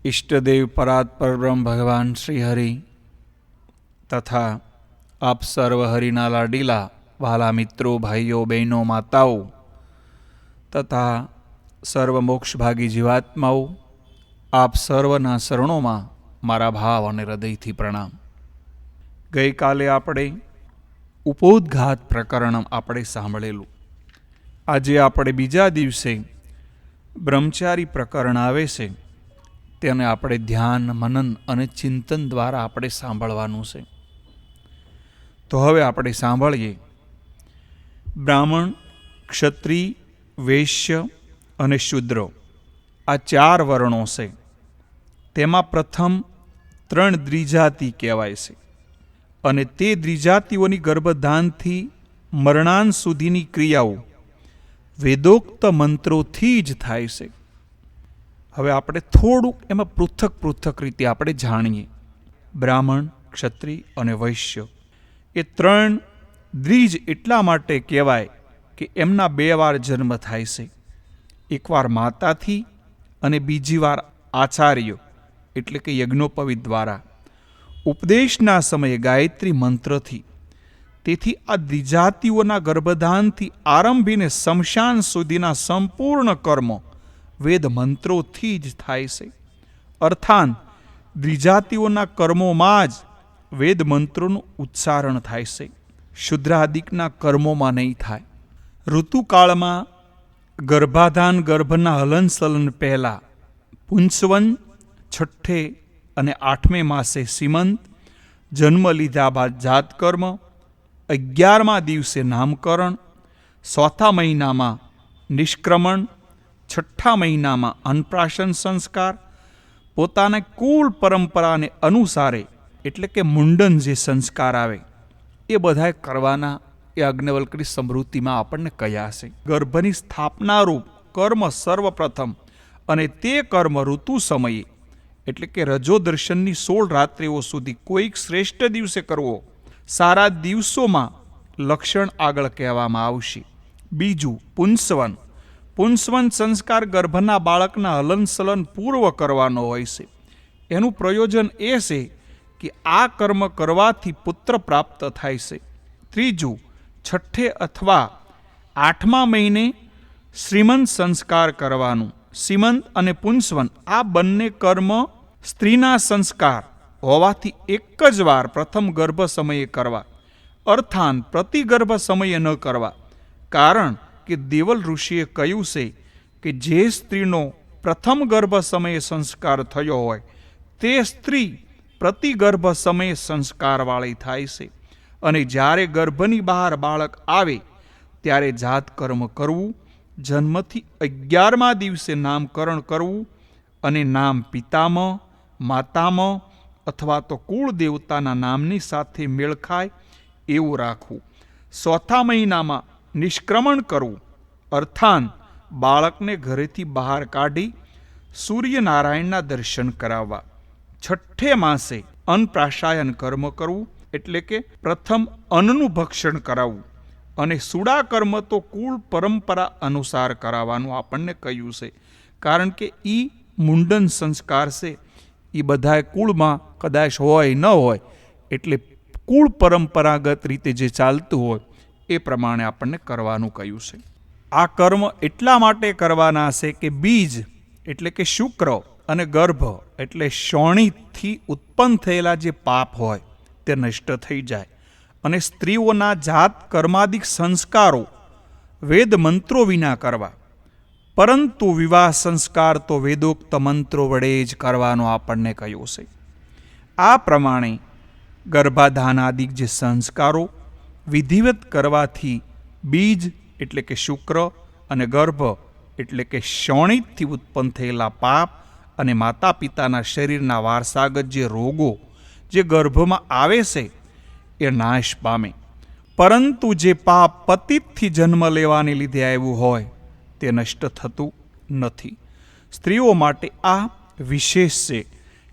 इष्टदेव परात परब्रह्म भगवान श्री हरि तथा आप सर्व हरिना लाडीला वाला मित्रों भाईओ बहनों माताओं तथा सर्व मोक्षभागी जीवात्माओं आप सर्वना शरणों में मारा भाव अने हृदयथी प्रणाम। गई काले आपणे उपोद्घात प्रकरण आपणे सांभळेलुं। आजे आपणे बीजा दिवसे ब्रह्मचारी प्रकरण आवे छे तेने आपणे ध्यान मनन अने चिंतन द्वारा आपणे सांभळवानुं छे। तो हवे आपणे सांभळीए। ब्राह्मण, क्षत्रिय, वैश्य अने शूद्र आ चार वर्णो छे। तेमां प्रथम 3 द्विजाति कहेवाय छे अने ते द्विजातिओनी गर्भधानथी मरणांत सुधीनी क्रियाओ वेदोक्त मंत्रोथी ज थाय छे। हवे आपणे थोड़ुंक एमां पृथक पृथक रीते आपणे जाणीए। ब्राह्मण, क्षत्रिय अने वैश्य ए 3 द्विज एटला माटे कहेवाय के एमना 2 वार जन्म थाय छे। एक वार माताथी अने बीजी वार आचार्य एटले के यज्ञोपवीत द्वारा, उपदेशना समये गायत्री मंत्रथी। तेथी आ द्विजातिओना गर्भधानथी आरंभीने शमशान सुधीना संपूर्ण कर्म वेद मंत्रोथी ज थाय छे। अर्थात द्विजातिओना कर्मोमां ज वेद मंत्रोनुं उच्चारण थाय छे, शूद्रादिकना कर्मोमां नहीं थाय। ऋतुकाळमां गर्भाधान गर्भना हलनचलन पहेला पुंसवन, 6ठे अने 8मे मासे सीमंत, जन्म लीधा बाद जातकर्म, 11मा दिवसे नामकरण, 4था महीनामां निष्क्रमण, 6ठा महीनामां अन्नप्राशन संस्कार, पोताने कुल परंपराने अनुसारे एटले के मुंडन जे संस्कार आवे ए बधाय करवाना ए अग्निवल्कनी स्मृतिमां आपणने कह्या छे। गर्भनी स्थापना रूप कर्म सर्वप्रथम अने ते कर्म ऋतु समये एटले के रजो दर्शननी 16 रात्रिओ सुधी कोईक श्रेष्ठ दिवसे करवो। सारा दिवसोमां लक्षण आगळ कहेवामां आवशे। बीजू पुंसवन। पुंसवन संस्कार गर्भना बाळकना हलनचलन पूर्व करवानो होय छे। एनुं प्रयोजन ए छे कि आ कर्म करवाथी पुत्र प्राप्त थाय छे। त्रीजू 6ठे अथवा 8मा महीने श्रीमंत संस्कार करवानुं। सीमंत अने पुंसवन आ बंने कर्म स्त्रीना संस्कार होवाथी एक ज वार प्रथम गर्भ समये करवा, अर्थात प्रति गर्भ समये न करवा। कारण कि देवल ऋषिए कह्युं छे कि जे स्त्रीनो प्रथम गर्भ समये संस्कार थयो होय ते स्त्री प्रति गर्भ समये संस्कारवाળી थाय छे अने ज्यारे गर्भनी बहार बाळक आवे त्यारे जात कर्म करवुं, जन्मथी 11मा दिवसे नामकरण करवुं अने नाम पितामह, मातामह अथवा तो कुल देवताना नामनी साथे मेळ खाय एवुं राखવું। 4था महीनामां निष्क्रमण करवुं, अर्थात बाळकने घरेथी बहार काढी सूर्यनारायणना दर्शन कराववा। 6ठे मासे अन्नप्राशायन कर्म करवुं एटले के प्रथम अन्ननुं भक्षण करावવું અને સુડા કર્મ તો કુળ પરંપરા અનુસાર કરાવવાનું આપણને કહ્યું છે। કારણ કે એ મુંડન સંસ્કાર છે એ બધાય કુળમાં કદાચ હોય ન હોય એટલે કુળ પરંપરાગત રીતે જે ચાલતું હોય એ પ્રમાણે આપણને કરવાનું કહ્યું છે। આ કર્મ એટલા માટે કરવાના છે કે બીજ એટલે કે શુક્ર અને ગર્ભ એટલે શોણીથી ઉત્પન્ન થયેલા જે પાપ હોય તે નષ્ટ થઈ જાય અને સ્ત્રીઓના જાત કર્માદિક સંસ્કારો વેદ મંત્રો વિના કરવા, પરંતુ વિવાહ સંસ્કાર તો વેદોક્ત મંત્રો વડે જ કરવાનો આપણને કહ્યું છે। આ પ્રમાણે ગર્ભાધાનાદિક જે સંસ્કારો વિધિવત કરવાથી બીજ એટલે કે શુક્ર અને ગર્ભ એટલે કે શોણિતથી ઉત્પન્ન થયેલા પાપ અને માતા પિતાના શરીરના વારસાગત જે રોગો જે ગર્ભમાં આવે છે એ નાશ પામે। પરંતુ જે પાપ પતિતથી જન્મ લેવાને લીધે આવ્યું હોય તે નષ્ટ થતું નથી। સ્ત્રીઓ માટે આ વિશેષ છે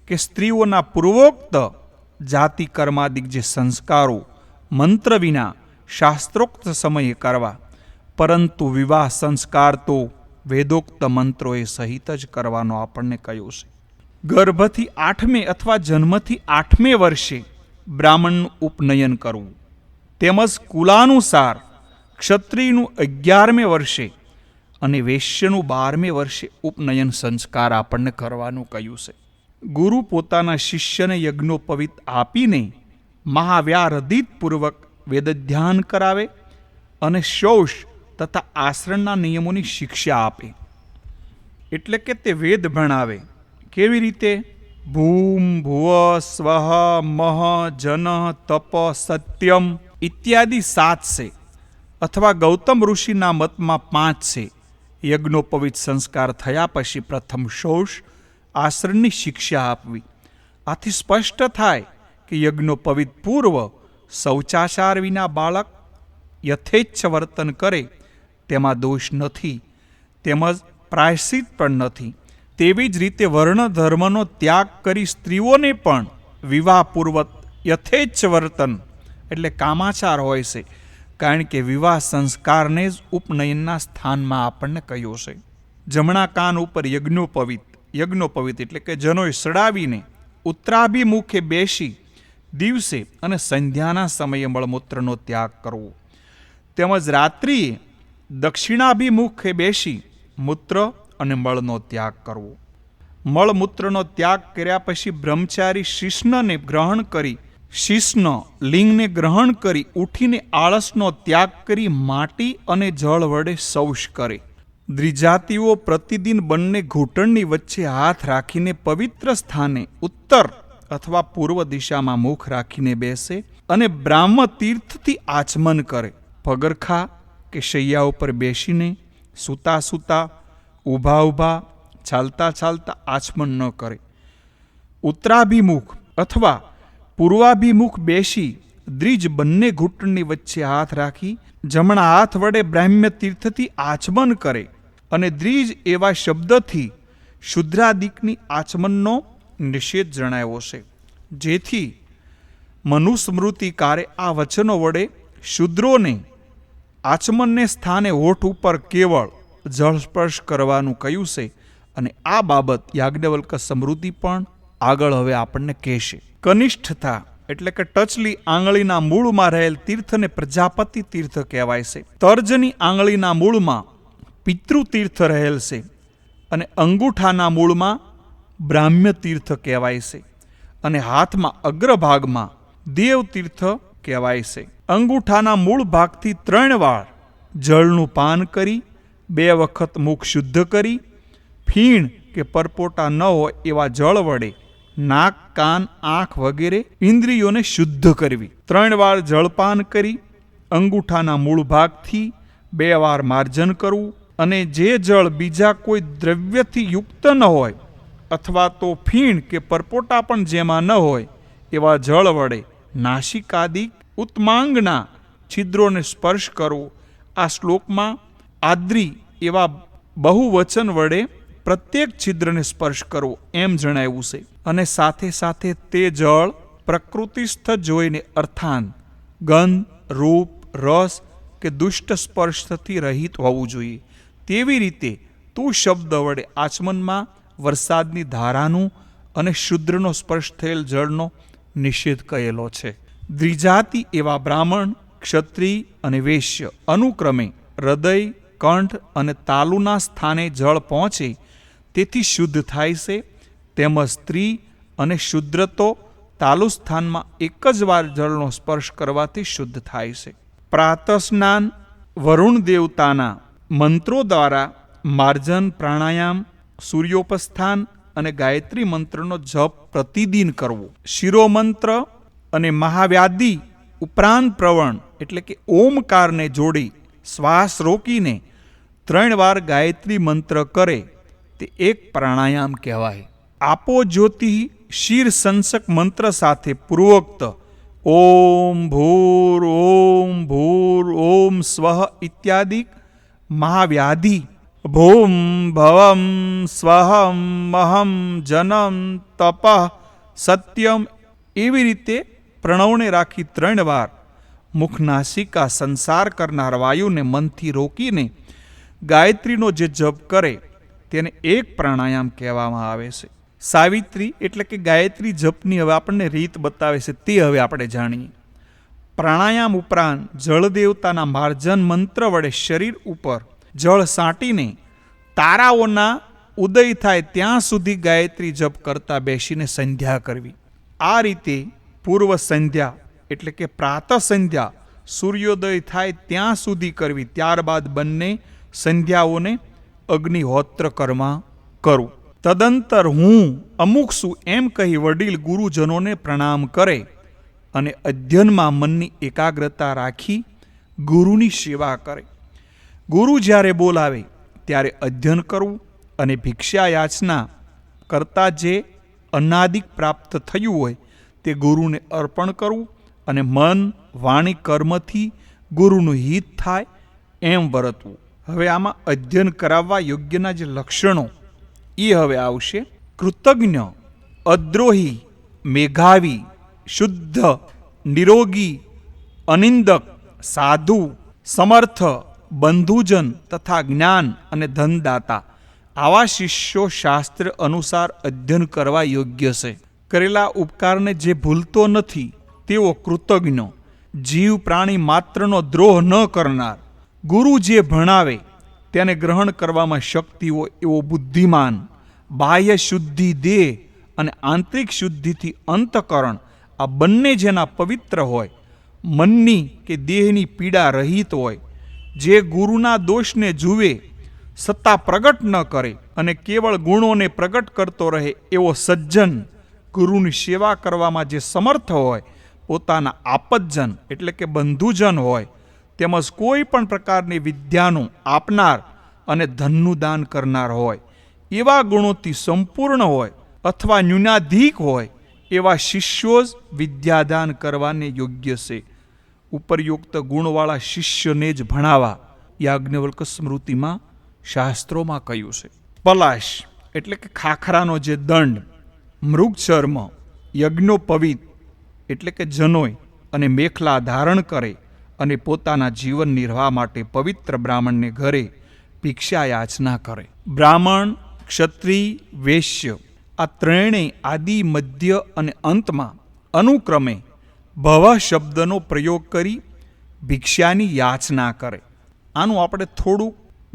કે સ્ત્રીઓના પૂર્વોક્ત જાતિ કર્માદિક જે સંસ્કારો મંત્ર વિના શાસ્ત્રોક્ત સમયે કરવા, પરંતુ વિવાહ સંસ્કાર તો વેદોક્ત મંત્રોએ સહિત જ કરવાનો આપણને કહ્યું છે। ગર્ભથી 8મે અથવા જન્મથી 8મે વર્ષે બ્રાહ્મણનું ઉપનયન કરવું, તેમજ કુલાનુસાર ક્ષત્રિયનું 11મે વર્ષે અને વૈશ્યનું 12મે વર્ષે ઉપનયન સંસ્કાર આપણને કરવાનું કહ્યું છે. ગુરુ પોતાના શિષ્યને યજ્ઞોપવિત આપીને મહાવ્યારધિતપૂર્વક વેદધ્યાન કરાવે અને શૌચ તથા આશ્રમના નિયમોની શિક્ષા આપે. એટલે કે તે વેદ ભણાવે. કેવી રીતે? ભૂમ, ભુવ, સ્વહ, મહ, જન, તપ, સત્યમ ઇત્યાદિ 7 છે, અથવા ગૌતમ ઋષિના મતમાં 5 છે. યજ્ઞોપવિત સંસ્કાર થયા પછી પ્રથમ શૌચ આશ્રમની શિક્ષા આપવી. આથી સ્પષ્ટ થાય કે યજ્ઞોપવિત પૂર્વ શૌચાચાર વિના બાળક યથેચ્છ વર્તન કરે તેમાં દોષ નથી, તેમજ પ્રાયશ્ચિત પણ નથી. તેવી જ રીતે વર્ણ ધર્મનો ત્યાગ કરી સ્ત્રીઓને પણ વિવાહપૂર્વક યથેચ્છ વર્તન એટલે કામાચાર હોય છે, કારણ કે વિવાહ સંસ્કારને જ ઉપનયનના સ્થાનમાં આપણને કહ્યું છે. જમણા કાન ઉપર યજ્ઞોપવિત એટલે કે જનોય સડાવીને ઉત્તરાભિમુખે બેસી દિવસે અને સંધ્યાના સમયે મળમૂત્રનો ત્યાગ કરવો, તેમજ રાત્રિએ દક્ષિણાભિમુખે બેસી મૂત્ર અને મળનો ત્યાગ કરવો. મળમૂત્રનો ત્યાગ કર્યા પછી બ્રહ્મચારી શિષ્ણને ગ્રહણ કરી લિંગને ગ્રહણ કરી ઉઠીને આળસનો ત્યાગ કરી માટી અને જળ વડે શૌચ કરે. દ્વિજાતિઓ પ્રતિદિન બંને ઘૂંટણની વચ્ચે હાથ રાખીને પવિત્ર સ્થાને ઉત્તર અથવા પૂર્વ દિશામાં મુખ રાખીને બેસે અને બ્રાહ્મ તીર્થથી આચમન કરે. પગરખા કે શૈયા ઉપર બેસીને સૂતા ઊભા ચાલતા આચમન ન કરે. ઉત્તરાભિમુખ અથવા પૂર્વાભિમુખ બેસી દ્વિજ બંને ઘૂંટણની વચ્ચે હાથ રાખી જમણા હાથ વડે બ્રાહ્મ્ય તીર્થથી આચમન કરે અને દ્વિજ એવા શબ્દથી શુદ્રાદિકની આચમનનો નિષેધ જણાવ્યો છે. જેથી મનુસ્મૃતિકારે આ વચનો વડે શૂદ્રોને આચમનને સ્થાને હોઠ ઉપર કેવળ જળસ્પર્શ કરવાનું કહ્યું છે. અને આ બાબત યાજ્ઞવલ્ક સમૃદ્ધિ પણ આગળ હવે આપણને કહેશે. કનિષ્ઠતા એટલે કે ટચલી આંગળીના મૂળમાં રહેલ તીર્થને પ્રજાપતિ તીર્થ કહેવાય છે. તર્જની આંગળીના મૂળમાં પિતૃતીર્થ રહેલ છે અને અંગૂઠાના મૂળમાં બ્રાહ્મ્ય તીર્થ કહેવાય છે અને હાથમાં અગ્રભાગમાં દેવતીર્થ કહેવાય છે. અંગૂઠાના મૂળ ભાગથી 3 વાર જળનું પાન કરી 2 વખત મુખ શુદ્ધ કરી ફીણ કે પરપોટા ન હોય એવા જળ વડે નાક, કાન, આંખ વગેરે ઇન્દ્રિયોને શુદ્ધ કરવી. 3 વાર જળપાન કરી અંગૂઠાના મૂળ ભાગથી 2 વાર માર્જન કરવું અને જે જળ બીજા કોઈ દ્રવ્યથી યુક્ત ન હોય અથવા તો ફીણ કે પરપોટા પણ જેમાં ન હોય એવા જળ વડે નાસિકાદિક ઉત્માંગના છિદ્રોને સ્પર્શ કરવો. આ શ્લોકમાં આદ્રી એવા બહુવચન વડે પ્રત્યેક છિદ્રને સ્પર્શ કરવો એમ જણાવ્યું છે. અને સાથે સાથે તે જળ પ્રકૃતિસ્થ જોઈને અર્થાન ગંધ, રૂપ, રસ કે દુષ્ટ સ્પર્શથી રહિત હોવું જોઈએ. તેવી રીતે તું શબ્દ વડે આચમનમાં વરસાદની ધારાનું અને શુદ્રનો સ્પર્શ થયેલ જળનો નિષેધ કહેલો છે. દ્વિજાતિ એવા બ્રાહ્મણ, ક્ષત્રિય અને વૈશ્ય અનુક્રમે હૃદય, કંઠ અને તાલુના સ્થાને જળ પહોંચે તેથી શુદ્ધ થાય છે. તેમજ સ્ત્રી અને શુદ્ર તો તાલુ સ્થાનમાં એક જ વાર જળનો સ્પર્શ કરવાથી શુદ્ધ થાય છે. પ્રાતઃ સ્નાન, વરુણ દેવતાના મંત્રો દ્વારા માર્જન, પ્રાણાયામ, સૂર્યોપસ્થાન અને ગાયત્રી મંત્રનો જપ પ્રતિદિન કરવો. શિરોમંત્ર અને મહાવ્યાધિ ઉપરાંત પ્રવણ એટલે કે ઓમકારને જોડી શ્વાસ રોકીને 3 વાર ગાયત્રી મંત્ર કરે તે એક પ્રાણાયામ કહેવાય. આપો જ્યોતિ શિર સંસક મંત્ર સાથે પૂર્વોક્ત ઓમ ભૂર ઓમ સ્વઃ ઇત્યાદિ મહાવ્યાધિ ભૂમ ભવમ સ્વહમ મહમ જનમ તપ સત્યમ એવી રીતે પ્રણવને રાખી 3 વાર મુખ નાસિકા સંસાર કરનાર વાયુને મનથી રોકીને ગાયત્રીનો જે જપ કરે તેને એક પ્રાણાયામ કહેવામાં આવે છે. સાવિત્રી એટલે કે ગાયત્રી જપની હવે આપણને રીત બતાવે છે, તે હવે આપણે જાણીએ. પ્રાણાયામ ઉપરાંત જળદેવતાના માર્જન મંત્ર વડે શરીર ઉપર જળ સાંટીને તારાઓના ઉદય થાય ત્યાં સુધી ગાયત્રી જપ કરતા બેસીને સંધ્યા કરવી. આ રીતે પૂર્વ સંધ્યા એટલે કે પ્રાતઃ સંધ્યા સૂર્યોદય થાય ત્યાં સુધી કરવી. ત્યારબાદ બંને સંધ્યાઓને અગ્નિહોત્ર કર્મ કરું. તદંતર હું અમુક છું એમ કહી વડીલ ગુરુજનોને પ્રણામ કરે અને અધ્યયનમાં મનની એકાગ્રતા રાખી ગુરુની સેવા કરે. ગુરુ જ્યારે બોલાવે ત્યારે અધ્યયન કરવું અને ભિક્ષા યાચના કરતાં જે અનાદિક પ્રાપ્ત થયું હોય તે ગુરુને અર્પણ કરવું અને મન વાણી કર્મથી ગુરુનું હિત થાય એમ વર્તવું. હવે આમાં અધ્યયન કરાવવા યોગ્યના જે લક્ષણો એ હવે આવશે. કૃતજ્ઞ, અદ્રોહી, મેઘાવી, શુદ્ધ, નિરોગી, અનિંદક, સાધુ, સમર્થ, બંધુજન તથા જ્ઞાન અને ધનદાતા આવા શિષ્યો શાસ્ત્ર અનુસાર અધ્યયન કરવા યોગ્ય છે. કરેલા ઉપકારને જે ભૂલતો નથી તેઓ કૃતજ્ઞ, જીવ પ્રાણી માત્રનો દ્રોહ ન કરનાર, ગુરુ જે ભણાવે તેને ગ્રહણ કરવામાં શક્તિ હોય એવો બુદ્ધિમાન, બાહ્ય શુદ્ધિ દેહ અને આંતરિક શુદ્ધિથી અંતકરણ આ બંને જેના પવિત્ર હોય, મનની કે દેહની પીડા રહિત હોય, જે ગુરુના દોષને જુએ સત્તા પ્રગટ ન કરે અને કેવળ ગુણોને પ્રગટ કરતો રહે એવો સજ્જન, ગુરુની સેવા કરવામાં જે સમર્થ હોય, પોતાના આપતજન એટલે કે બંધુજન હોય, તેમજ કોઈ પણ પ્રકારની વિદ્યાનું આપનાર અને ધનનું દાન કરનાર હોય, એવા ગુણોથી સંપૂર્ણ હોય અથવા ન્યૂનાધિક હોય એવા શિષ્યો જ વિદ્યાદાન કરવાને યોગ્ય છે. ઉપરયુક્ત ગુણવાળા શિષ્યને જ ભણાવા યાજ્ઞવલ્ક સ્મૃતિમાં શાસ્ત્રોમાં કહ્યું છે. પલાશ એટલે કે ખાખરાનો જે દંડ, મૃગચર્મ, યજ્ઞોપવિત એટલે કે જનોય અને મેખલા ધારણ કરે અને પોતાના જીવન નિર્વાહ માટે પવિત્ર બ્રાહ્મણને ઘરે ભિક્ષા યાચના કરે. બ્રાહ્મણ, ક્ષત્રિય, વૈશ્ય આ ત્રણેય આદિ, મધ્ય અને અંતમાં અનુક્રમે ભવ શબ્દનો પ્રયોગ કરી ભિક્ષાની યાચના કરે. આનું આપણે થોડું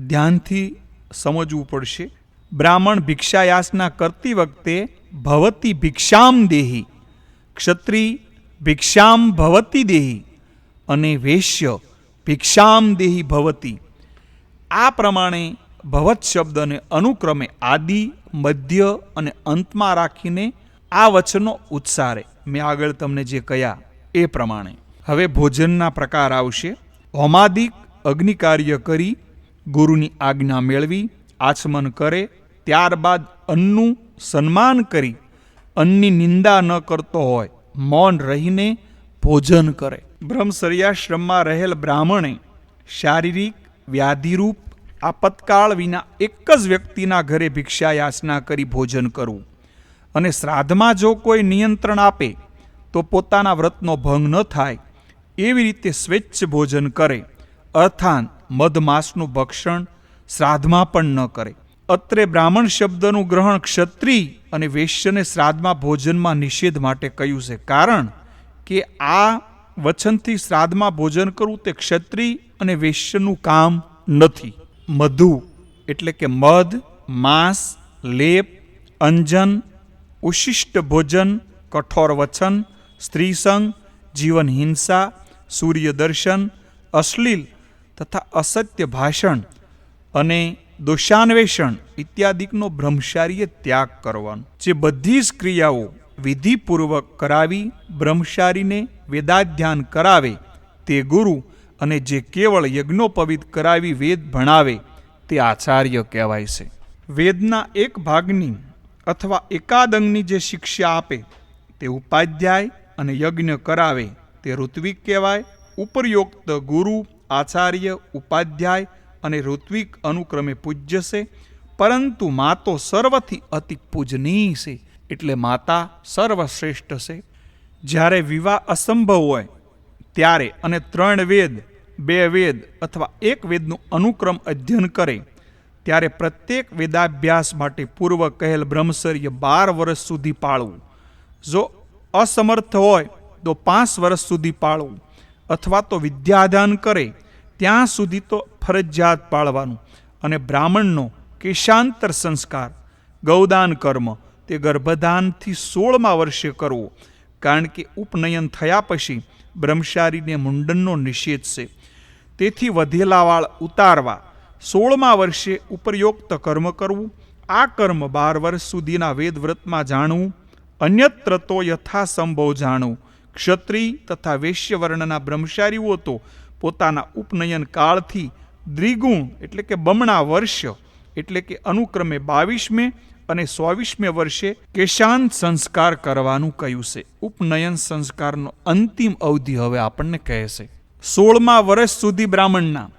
ધ્યાનથી સમજવું પડશે. બ્રાહ્મણ ભિક્ષા યાચના કરતી વખતે ભવતી ભિક્ષામ દેહી, ક્ષત્રિય ભિક્ષામ ભવતી દેહી અને વૈશ્ય ભિક્ષામ દેહી ભવતી, આ પ્રમાણે ભવત શબ્દને અનુક્રમે આદિ, મધ્ય અને અંતમાં રાખીને આ વચનો ઉચ્ચારે. મેં આગળ તમને જે કહ્યા એ પ્રમાણે. હવે ભોજનના પ્રકાર આવશે. હોમાદિક અગ્નિકાર્ય કરી ગુરુની આજ્ઞા મેળવી આચમન કરે, ત્યારબાદ અન્નનું સન્માન કરી અન્નની નિંદા ન કરતો હોય મૌન રહીને ભોજન કરે. બ્રહ્મચર્યાશ્રમમાં રહેલ બ્રાહ્મણે શારીરિક વ્યાધિરૂપ આપતકાળ વિના એક જ વ્યક્તિના ઘરે ભિક્ષા યાચના કરી ભોજન કરવું અને શ્રાદ્ધમાં જો કોઈ નિયંત્રણ આપે તો પોતાના વ્રતનો ભંગ ન થાય એવી રીતે સ્વેચ્છ ભોજન કરે, અર્થાત મધમાસનું ભક્ષણ શ્રાદ્ધમાં પણ ન કરે. અત્રે બ્રાહ્મણ શબ્દનું ગ્રહણ ક્ષત્રિય અને વૈશ્યને શ્રાદ્ધમાં ભોજનમાં નિષેધ માટે કહ્યું છે, કારણ કે આ વચનથી શ્રાદ્ધમાં ભોજન કરવું તે ક્ષત્રિય અને વૈશ્યનું કામ નથી. મધુ એટલે કે મધ, માંસ, લેપ, અંજન, ઉશિષ્ટ ભોજન, કઠોર વચન, સ્ત્રીસંગ, જીવન હિંસા, સૂર્ય દર્શન, અશ્લીલ તથા અસત્ય ભાષણ અને દોષાન્વેષણ ઇત્યાદિકનો બ્રહ્મચારીએ ત્યાગ કરવાનો. જે બધી જ ક્રિયાઓ વિધિપૂર્વક કરાવી બ્રહ્મચારીને વેદાધ્યાન કરાવે તે ગુરુ, અને જે કેવળ યજ્ઞોપવિત કરાવી વેદ ભણાવે તે આચાર્ય કહેવાય છે. વેદના એક ભાગની અથવા એકાદ અંગની જે શિક્ષા આપે તે ઉપાધ્યાય અને યજ્ઞ કરાવે તે ઋત્વિક કહેવાય. ઉપરયુક્ત ગુરુ, આચાર્ય, ઉપાધ્યાય અને ઋત્વિક અનુક્રમે પૂજ્ય છે, પરંતુ માતો સર્વથી અતિ પૂજનીય છે, એટલે માતા સર્વશ્રેષ્ઠ છે. જ્યારે વિવાહ અસંભવ હોય ત્યારે અને 3 વેદ, 2 વેદ અથવા 1 વેદનું અનુક્રમ અધ્યયન કરે ત્યારે પ્રત્યેક વેદાભ્યાસ માટે પૂર્વ કહેલ બ્રહ્મચર્ય 12 વર્ષ સુધી પાળવું. જો અસમર્થ હોય તો 5 વર્ષ સુધી પાળવું, અથવા તો વિદ્યાદાન કરે ત્યાં સુધી તો ફરજિયાત પાળવાનું. અને બ્રાહ્મણનો કેશાંતર સંસ્કાર, ગૌદાન કર્મ તે ગર્ભધાનથી 16મા વર્ષે કરવો, કારણ કે ઉપનયન થયા પછી બ્રહ્મચારીને મુંડનનો નિષેધ છે. તેથી વધેલા વાળ ઉતારવા 16મા વર્ષે ઉપરયુક્ત કર્મ કરવું. આ કર્મ 12 વર્ષ સુધીના વેદવ્રતમાં જાણવું. અન્યત્ર તો યથાસંભવ જાણવું. ક્ષત્રિય તથા વૈશ્યવર્ણના બ્રહ્મચારીઓ તો પોતાના ઉપનયન કાળથી દ્વિગુણ એટલે કે બમણા વર્ષ એટલે કે અનુક્રમે 22મે અને 24મે વર્ષે કેશાંત સંસ્કાર કરવાનું કહ્યું છે. ઉપનયન સંસ્કારનો અંતિમ અવધિ હવે આપણને કહે છે. 16મા વર્ષ સુધી બ્રાહ્મણના,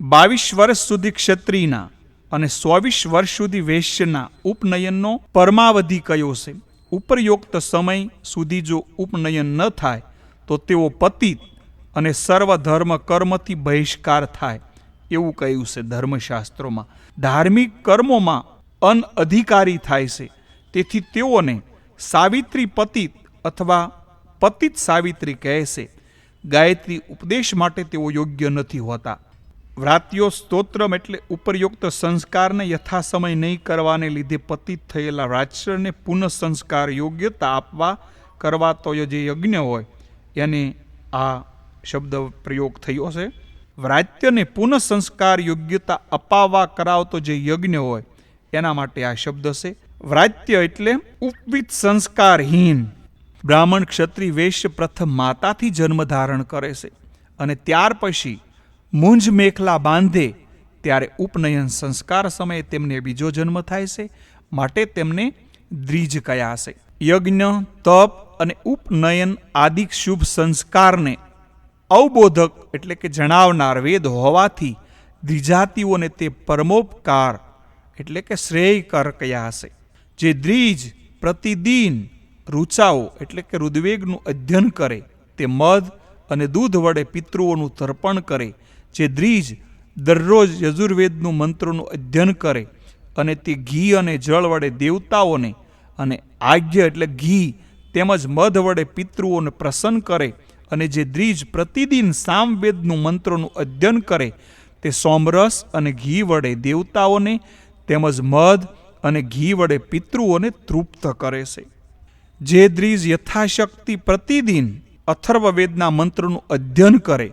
22 વર્ષ સુધી ક્ષત્રિયના અને 24 વર્ષ સુધી વૈશ્યના ઉપનયનનો પરમાવધિ કયો છે. ઉપરયુક્ત સમય સુધી જો ઉપનયન ન થાય તો તેઓ પતિત અને સર્વધર્મ કર્મથી બહિષ્કાર થાય એવું કહ્યું છે ધર્મશાસ્ત્રોમાં. ધાર્મિક કર્મોમાં અનઅધિકારી થાય છે. તેથી તેઓને સાવિત્રી પતિત અથવા પતિત સાવિત્રી કહે છે. ગાયત્રી ઉપદેશ માટે તેઓ યોગ્ય નથી હોતા. વ્રાત્યો સ્તોત્રમ એટલે ઉપરયુક્ત સંસ્કારને યથાસમય નહીં કરવાને લીધે પતિત થયેલા રાચરને પુનઃ સંસ્કાર યોગ્યતા આપવા કરવાતો જે યજ્ઞ હોય એને આ શબ્દ પ્રયોગ થયો છે. વ્રાત્યને પુનઃ સંસ્કાર યોગ્યતા અપાવવા કરાવતો જે યજ્ઞ હોય એના માટે આ શબ્દ છે. વ્રાત્ય એટલે ઉપવિત સંસ્કારહીન. બ્રાહ્મણ ક્ષત્રિય વૈશ્ય પ્રથમ માતાથી જન્મ ધારણ કરે છે અને ત્યાર પછી મૂંજ મેખલા બાંધે ત્યારે ઉપનયન સંસ્કાર સમયે તેમને બીજો જન્મ થાય છે, માટે તેમને દ્વિજ કયા છે. યજ્ઞ, તપ અને ઉપનયન આદિક શુભ સંસ્કારને અવબોધક એટલે કે જણાવનાર વેદ હોવાથી દ્વિજાતિઓને તે પરમોપકાર એટલે કે શ્રેયકર કયા હશે. જે દ્વિજ પ્રતિદિન ઋચાઓ એટલે કે ઋગ્વેદનું અધ્યયન કરે, તે મધ અને દૂધ વડે પિતૃઓનું તર્પણ કરે. જે દ્વિજ દરરોજ યજુર્વેદનું મંત્રોનું અધ્યયન કરે અને તે ઘી અને જળ વડે દેવતાઓને અને આજ્ઞ એટલે ઘી તેમજ મધ વડે પિતૃઓને પ્રસન્ન કરે, અને જે દ્વિજ પ્રતિદિન સામવેદનું મંત્રોનું અધ્યયન કરે તે સોમરસ અને ઘી વડે દેવતાઓને તેમજ મધ અને ઘી વડે પિતૃઓને તૃપ્ત કરે છે. જે દ્વિજ યથાશક્તિ પ્રતિદિન અથર્વવેદના મંત્રોનું અધ્યયન કરે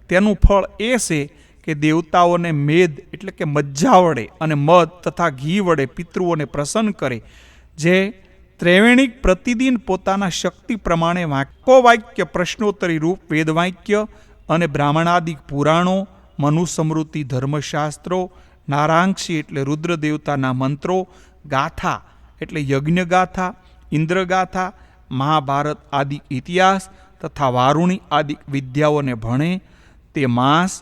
તેનું ફળ એ છે કે દેવતાઓને મેદ એટલે કે મજ્જા વડે અને મધ તથા ઘી વડે પિતૃઓને પ્રસન્ન કરે. જે ત્રૈવેણિક પ્રતિદિન પોતાના શક્તિ પ્રમાણે વાક્ય પ્રશ્નોત્તરી રૂપ વેદવાક્ય અને બ્રાહ્મણાદિક પુરાણો, મનુસ્મૃતિ ધર્મશાસ્ત્રો, નારાંક્ષી એટલે રુદ્ર દેવતાના મંત્રો, ગાથા એટલે યજ્ઞ ગાથા, ઇન્દ્ર ગાથા, મહાભારત આદિ ઇતિહાસ તથા વારુણી આદિ વિદ્યાઓને ભણે. તે માંસ,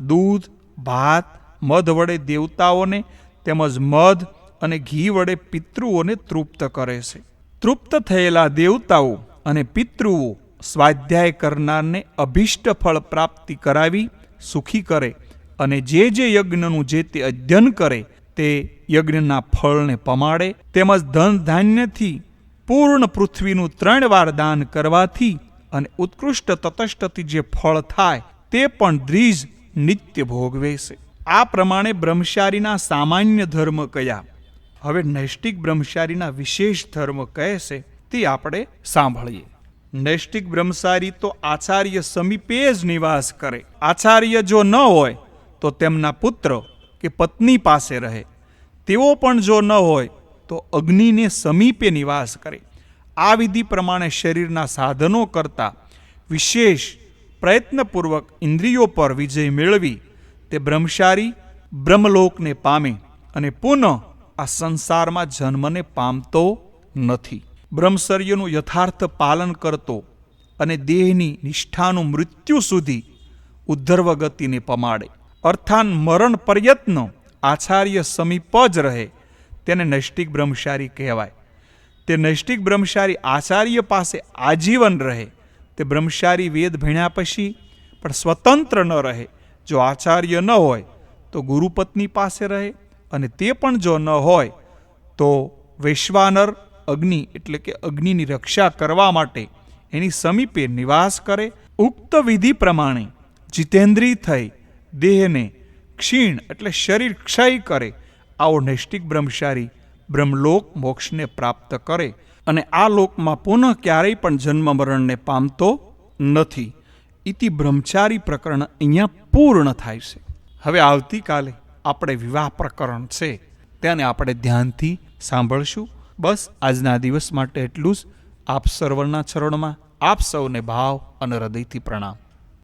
દૂધ, ભાત, મધ વડે દેવતાઓને તેમજ મધ અને ઘી વડે પિતૃઓને તૃપ્ત કરે છે. તૃપ્ત થયેલા દેવતાઓ અને પિતૃઓ સ્વાધ્યાય કરનારને અભિષ્ટ ફળ પ્રાપ્તિ કરાવી સુખી કરે, અને જે યજ્ઞનું જે તે અધ્યયન કરે તે યજ્ઞના ફળને પમાડે. તેમજ ધન ધાન્યથી પૂર્ણ પૃથ્વીનું 3 વાર દાન કરવાથી અને ઉત્કૃષ્ટ તટસ્થથી જે ફળ થાય તે પણ દ્વિજ નિત્ય ભોગવે છે. આ પ્રમાણે બ્રહ્મચારીના સામાન્ય ધર્મ કયા. હવે નૈષ્ટિક બ્રહ્મચારીના વિશેષ ધર્મ કહે છે તે આપણે સાંભળીએ. નૈષ્ટિક બ્રહ્મચારી તો આચાર્ય સમીપે જ નિવાસ કરે. આચાર્ય જો ન હોય તો તેમના પુત્ર કે પત્ની પાસે રહે. તેઓ પણ જો ન હોય તો અગ્નિને સમીપે નિવાસ કરે. આ વિધિ પ્રમાણે શરીરના સાધનો કરતાં વિશેષ પ્રયત્નપૂર્વક ઇન્દ્રિયો પર વિજય મેળવી તે બ્રહ્મચારી બ્રહ્મલોકને પામે અને પુનઃ આ સંસારમાં જન્મને પામતો નથી. બ્રહ્મચર્યનું યથાર્થ પાલન કરતો અને દેહની નિષ્ઠાનું મૃત્યુ સુધી ઉદ્ધર્વ ગતિને પમાડે, અર્થાન મરણ પર્યત્ન આચાર્ય સમીપ જ રહે તેને નૈષ્ટિક બ્રહ્મચારી કહેવાય. તે નૈષ્ટિક બ્રહ્મચારી આચાર્ય પાસે આજીવન રહે. તે બ્રહ્મચારી વેદ ભણ્યા પછી પણ સ્વતંત્ર ન રહે. જો આચાર્ય ન હોય તો ગુરુપત્ની પાસે રહે અને તે પણ જો ન હોય તો વૈશ્વાનર અગ્નિ એટલે કે અગ્નિની રક્ષા કરવા માટે એની સમીપે નિવાસ કરે. ઉક્ત વિધિ પ્રમાણે જીતેન્દ્રિય થઈ દેહને ક્ષીણ એટલે શરીર ક્ષય કરે આવો નૈષ્ટિક બ્રહ્મચારી બ્રહ્મલોક મોક્ષને પ્રાપ્ત કરે અને આ લોકમાં પુનઃ ક્યારેય પણ જન્મ મરણને પામતો નથી. ઇતિ બ્રહ્મચારી પ્રકરણ અહીંયા પૂર્ણ થાય છે. હવે આવતીકાલે આપણે વિવાહ પ્રકરણ છે તેને આપણે ધ્યાનથી સાંભળશું. બસ આજના દિવસ માટે એટલું જ. આપ સર્વના ચરણમાં આપ સૌને ભાવ અને હૃદયથી પ્રણામ.